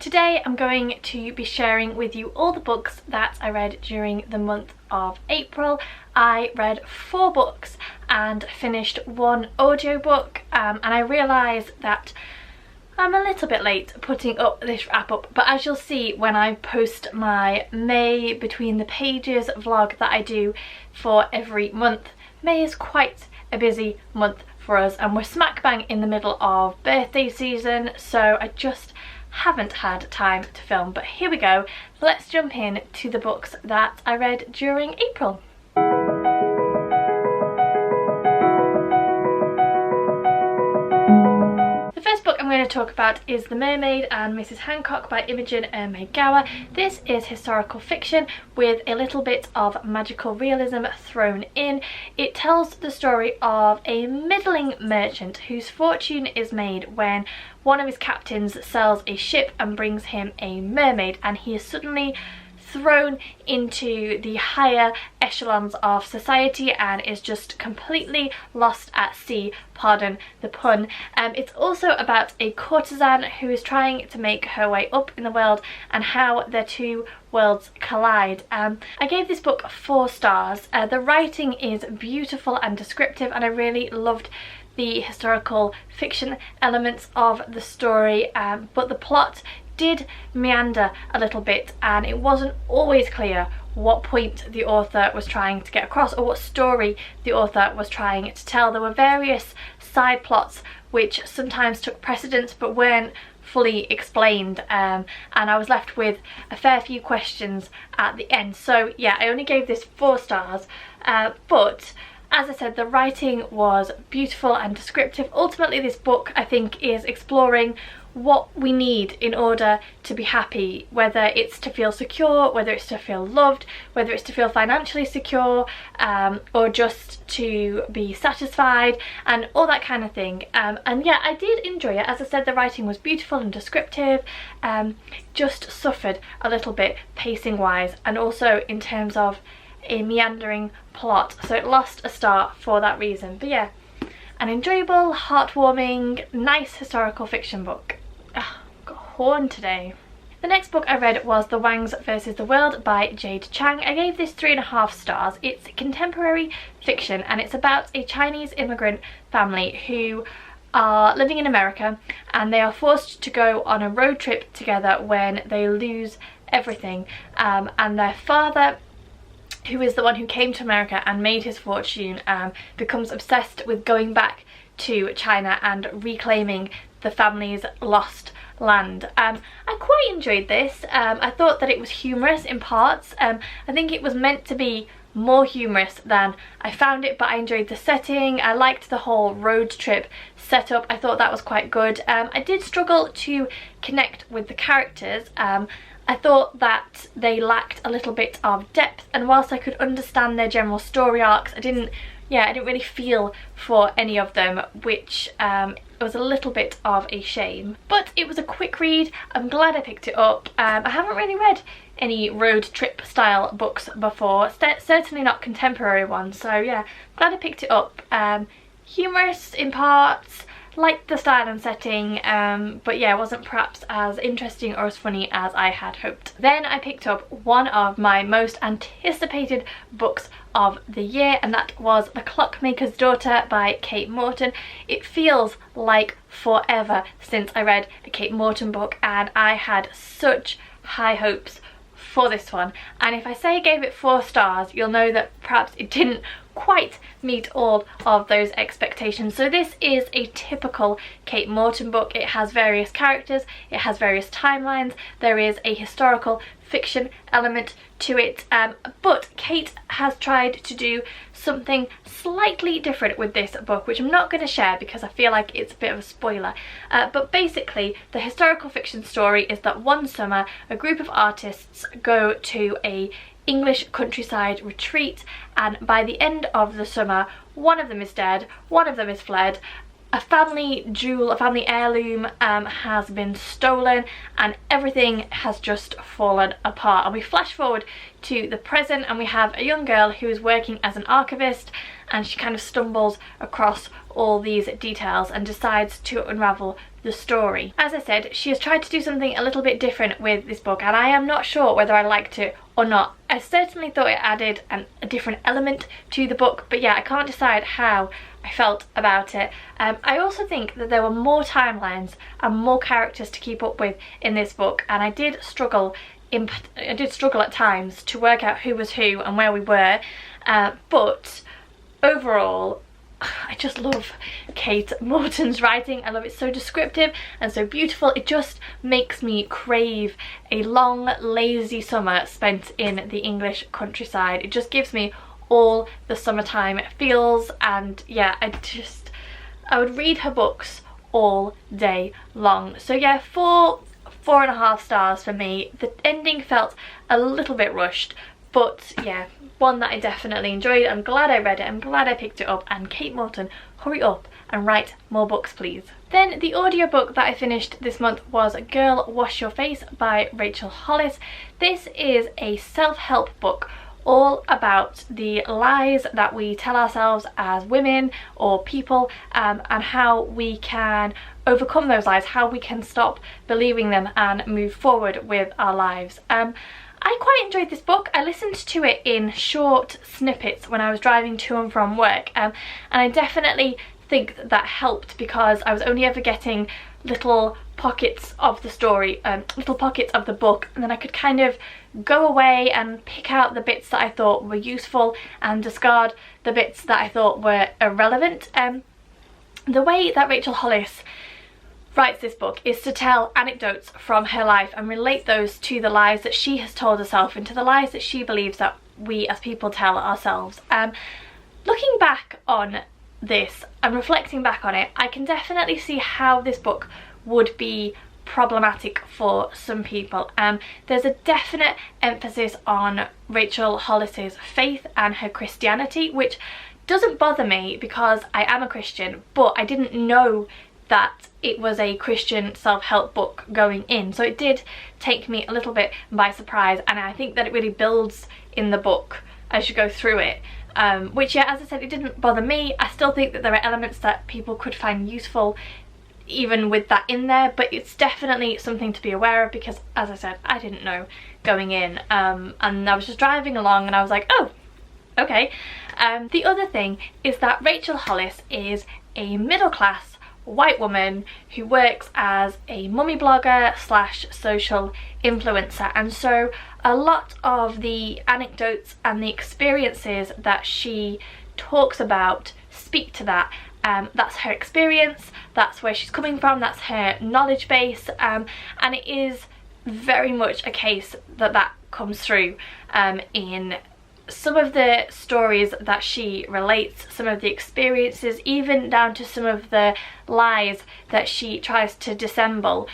Today I'm going to be sharing with you all the books that I read during the month of April. I read 4 books and finished 1 audiobook, and I realise that I'm a little bit late putting up this wrap up, but as you'll see when I post my May Between the Pages vlog that I do for every month, May is quite a busy month for us and we're smack bang in the middle of birthday season, so I just haven't had time to film. But here we go, let's jump in to the books that I read during April. The first book I'm going to talk about is The Mermaid and Mrs. Hancock by Imogen Gower. This is historical fiction with a little bit of magical realism thrown in. It tells the story of a middling merchant whose fortune is made when one of his captains sells a ship and brings him a mermaid, and he is suddenly thrown into the higher echelons of society and is just completely lost at sea, pardon the pun. It's also about a courtesan who is trying to make her way up in the world and how their two worlds collide. I gave this book 4 stars. The writing is beautiful and descriptive, and I really loved the historical fiction elements of the story, but the plot did meander a little bit and it wasn't always clear what point the author was trying to get across or what story the author was trying to tell. There were various side plots which sometimes took precedence but weren't fully explained, and I was left with a fair few questions at the end. So yeah, I only gave this 4 stars, but as I said, the writing was beautiful and descriptive. Ultimately, this book, I think, is exploring what we need in order to be happy, whether it's to feel secure, whether it's to feel loved, whether it's to feel financially secure, or just to be satisfied and all that kind of thing. And yeah, I did enjoy it. As I said, the writing was beautiful and descriptive, just suffered a little bit pacing wise and also in terms of a meandering plot, so it lost a star for that reason. But yeah, an enjoyable, heartwarming, nice historical fiction book. Ugh, got a horn today. The next book I read was The Wangs vs. the World by Jade Chang. I gave this 3.5 stars. It's contemporary fiction and it's about a Chinese immigrant family who are living in America and they are forced to go on a road trip together when they lose everything, and their father, who is the one who came to America and made his fortune, becomes obsessed with going back to China and reclaiming the family's lost land. I quite enjoyed this. I thought that it was humorous in parts. I think it was meant to be more humorous than I found it, but I enjoyed the setting. I liked the whole road trip setup. I thought that was quite good. I did struggle to connect with the characters. I thought that they lacked a little bit of depth, and whilst I could understand their general story arcs, I didn't really feel for any of them, which was a little bit of a shame. But it was a quick read. I'm glad I picked it up. I haven't really read any road trip style books before, certainly not contemporary ones, so yeah, glad I picked it up. Humorous in parts, liked the style and setting, but yeah, it wasn't perhaps as interesting or as funny as I had hoped. Then I picked up one of my most anticipated books of the year, and that was The Clockmaker's Daughter by Kate Morton. It feels like forever since I read a Kate Morton book and I had such high hopes for this one, and if I say I gave it 4 stars, you'll know that perhaps it didn't quite meet all of those expectations. So this is a typical Kate Morton book. It has various characters, it has various timelines, there is a historical fiction element to it, but Kate has tried to do something slightly different with this book, which I'm not going to share because I feel like it's a bit of a spoiler. But basically the historical fiction story is that one summer a group of artists go to a English countryside retreat, and by the end of the summer one of them is dead, one of them is fled, a family jewel, a family heirloom has been stolen, and everything has just fallen apart. And we flash forward to the present, and we have a young girl who is working as an archivist, and she kind of stumbles across all these details and decides to unravel the story. As I said, she has tried to do something a little bit different with this book, and I am not sure whether I liked it or not. I certainly thought it added a different element to the book, but yeah, I can't decide how I felt about it. I also think that there were more timelines and more characters to keep up with in this book, and I did struggle at times to work out who was who and where we were, but overall I just love Kate Morton's writing. I love it, so descriptive and so beautiful. It just makes me crave a long, lazy summer spent in the English countryside. It just gives me all the summertime feels, and yeah, I would read her books all day long. So yeah, 4.5 stars for me. The ending felt a little bit rushed, but yeah, one that I definitely enjoyed. I'm glad I read it, I'm glad I picked it up, and Kate Morton, hurry up and write more books please. Then the audiobook that I finished this month was Girl Wash Your Face by Rachel Hollis. This is a self-help book all about the lies that we tell ourselves as women or people, and how we can overcome those lies, how we can stop believing them and move forward with our lives. I quite enjoyed this book. I listened to it in short snippets when I was driving to and from work, and I definitely think that helped, because I was only ever getting little pockets of the story, little pockets of the book, and then I could kind of go away and pick out the bits that I thought were useful and discard the bits that I thought were irrelevant. The way that Rachel Hollis writes this book is to tell anecdotes from her life and relate those to the lies that she has told herself and to the lies that she believes that we as people tell ourselves. Looking back on this and reflecting back on it, I can definitely see how this book would be problematic for some people. There's a definite emphasis on Rachel Hollis's faith and her Christianity, which doesn't bother me because I am a Christian, but I didn't know that it was a Christian self-help book going in, so it did take me a little bit by surprise, and I think that it really builds in the book as you go through it, which, yeah, as I said, it didn't bother me. I still think that there are elements that people could find useful even with that in there, but it's definitely something to be aware of, because as I said, I didn't know going in, and I was just driving along and I was like, oh, okay. The other thing is that Rachel Hollis is a middle-class white woman who works as a mummy blogger / social influencer, and so a lot of the anecdotes and the experiences that she talks about speak to that. That's her experience, that's where she's coming from, that's her knowledge base, and it is very much a case that that comes through in some of the stories that she relates, some of the experiences, even down to some of the lies that she tries to dissemble.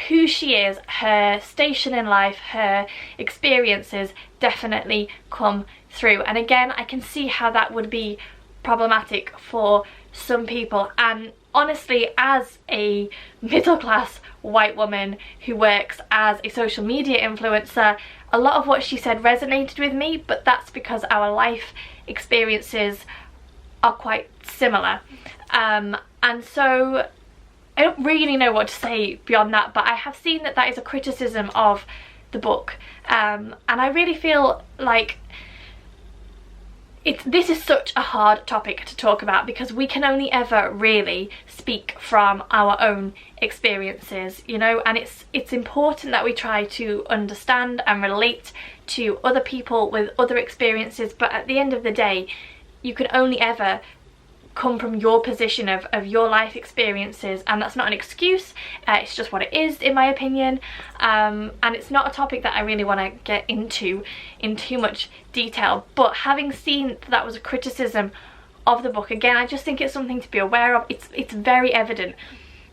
Who she is, her station in life, her experiences definitely come through, and again, I can see how that would be problematic for some people. And honestly, as a middle-class white woman who works as a social media influencer, a lot of what she said resonated with me, but that's because our life experiences are quite similar, and so I don't really know what to say beyond that, but I have seen that that is a criticism of the book, and I really feel like this is such a hard topic to talk about, because we can only ever really speak from our own experiences, you know, and it's important that we try to understand and relate to other people with other experiences, but at the end of the day, you can only ever come from your position of your life experiences, and that's not an excuse, it's just what it is, in my opinion, and it's not a topic that I really want to get into in too much detail, but having seen that was a criticism of the book, again, I just think it's something to be aware of. It's very evident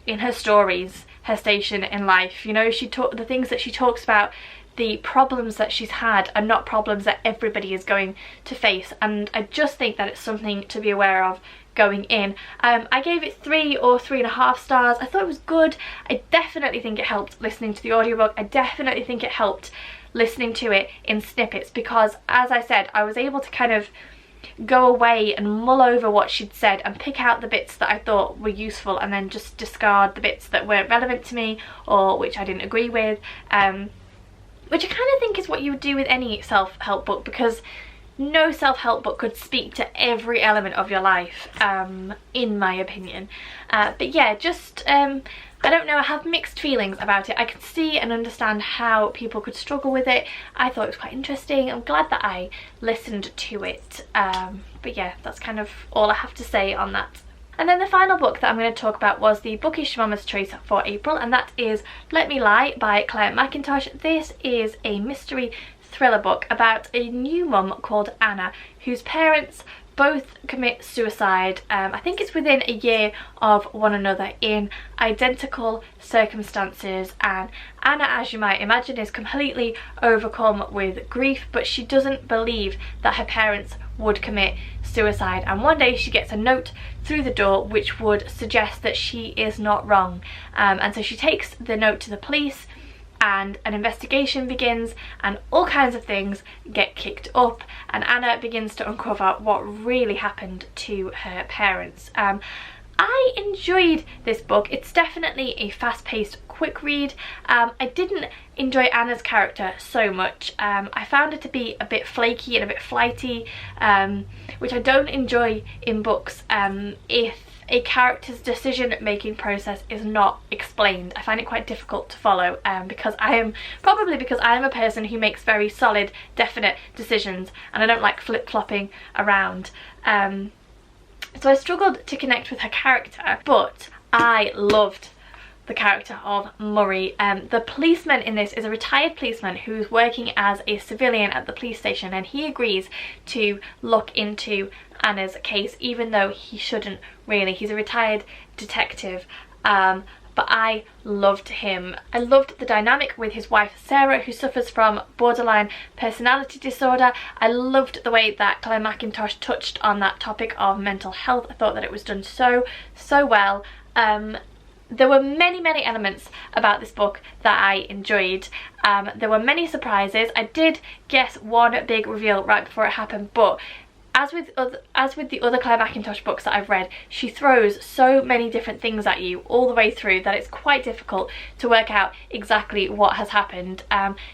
in her stories, her station in life, you know, the things that she talks about, the problems that she's had are not problems that everybody is going to face, and I just think that it's something to be aware of going in. I gave it 3 or 3.5 stars. I thought it was good. I definitely think it helped listening to the audiobook. I definitely think it helped listening to it in snippets, because as I said, I was able to kind of go away and mull over what she'd said and pick out the bits that I thought were useful, and then just discard the bits that weren't relevant to me or which I didn't agree with, which I kind of think is what you would do with any self-help book, because no self-help book could speak to every element of your life, in my opinion. But yeah, just I don't know, I have mixed feelings about it. I can see and understand how people could struggle with it. I thought it was quite interesting. I'm glad that I listened to it. But yeah, that's kind of all I have to say on that. And then the final book that I'm going to talk about was the Bookish Mama's Choice for April, and that is Let Me Lie by Claire McIntosh. This is a mystery thriller book about a new mum called Anna, whose parents both commit suicide. I think it's within a year of one another in identical circumstances, and Anna, as you might imagine, is completely overcome with grief, but she doesn't believe that her parents would commit suicide. And one day she gets a note through the door which would suggest that she is not wrong, and so she takes the note to the police, and an investigation begins, and all kinds of things get kicked up, and Anna begins to uncover what really happened to her parents. I enjoyed this book. It's definitely a fast-paced, quick read. I didn't enjoy Anna's character so much. I found her to be a bit flaky and a bit flighty, which I don't enjoy in books if a character's decision-making process is not explained. I find it quite difficult to follow, because I am a person who makes very solid, definite decisions, and I don't like flip-flopping around. So I struggled to connect with her character, but I loved the character of Murray. The policeman in this is a retired policeman who's working as a civilian at the police station, and he agrees to look into Anna's case even though he shouldn't really. He's a retired detective, but I loved him. I loved the dynamic with his wife Sarah, who suffers from borderline personality disorder. I loved the way that Claire McIntosh touched on that topic of mental health. I thought that it was done so well. There were many elements about this book that I enjoyed. There were many surprises. I did guess one big reveal right before it happened, but as with the other Claire McIntosh books that I've read, she throws so many different things at you all the way through that it's quite difficult to work out exactly what has happened.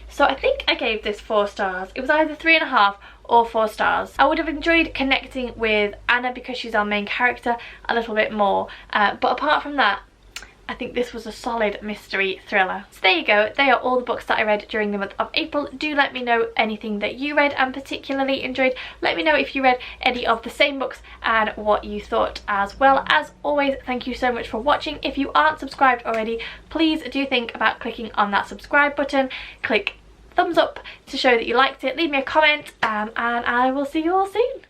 So I think I gave this 4 stars. It was either 3.5 or 4 stars. I would have enjoyed connecting with Anna because she's our main character a little bit more, but apart from that, I think this was a solid mystery thriller. So there you go, they are all the books that I read during the month of April. Do let me know anything that you read and particularly enjoyed. Let me know if you read any of the same books and what you thought as well. As always, thank you so much for watching. If you aren't subscribed already, please do think about clicking on that subscribe button. Click thumbs up to show that you liked it. Leave me a comment, and I will see you all soon.